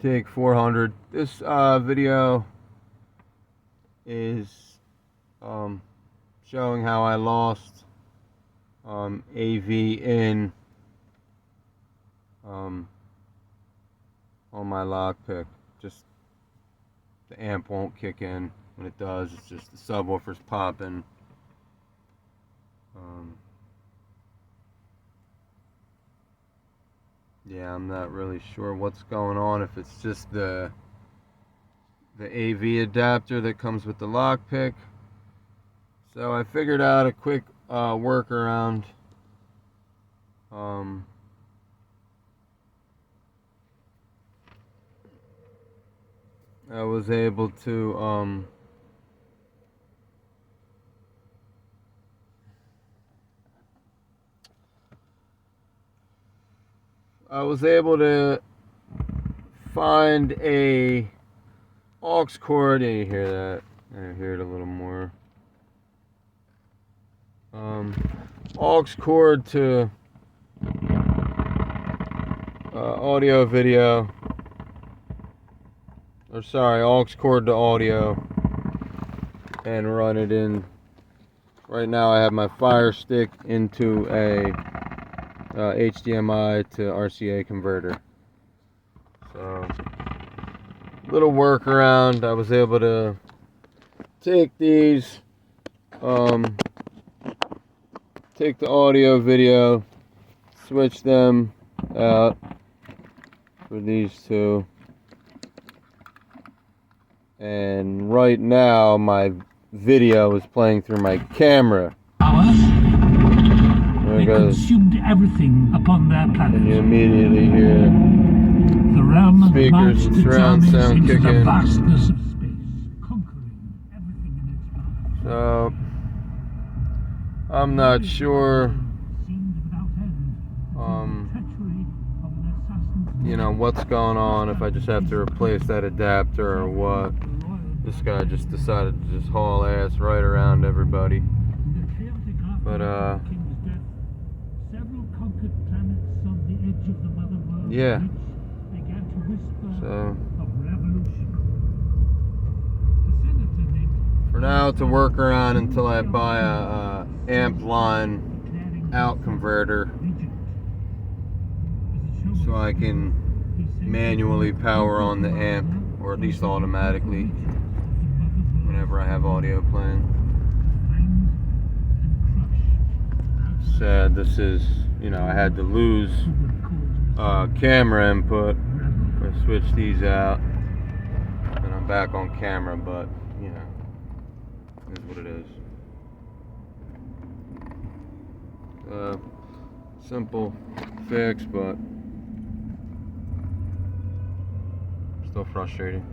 Take 400. This video is showing how I lost AV in on my Lockpick. Just the amp won't kick in. When it does, it's just the subwoofer's popping. Yeah, I'm not really sure what's going on, if it's just the AV adapter that comes with the Lockpick. So I figured out a quick workaround. I was able to find a aux cord. And you hear that? I hear it a little more. Aux cord to audio video. Or sorry, aux cord to audio. And run it in. Right now I have my Fire Stick into a HDMI to RCA converter. So, little workaround. I was able to take these, take the audio video, switch them out for these two, and right now my video is playing through my camera. They consumed everything upon their planet. And you immediately hear the realm of speakers and surround sound into kick the in. vastness of space, conquering everything in its path. So I'm not sure, you know, what's going on, if I just have to replace that adapter or what. This guy just decided to just haul ass right around everybody. But yeah. So for now, it's a workaround until I buy a amp line out converter, so I can manually power on the amp, or at least automatically, whenever I have audio playing. Sad, this is, you know, I had to lose camera input. I switched these out and I'm back on camera, but you know, it is what it is. Simple fix, but still frustrating.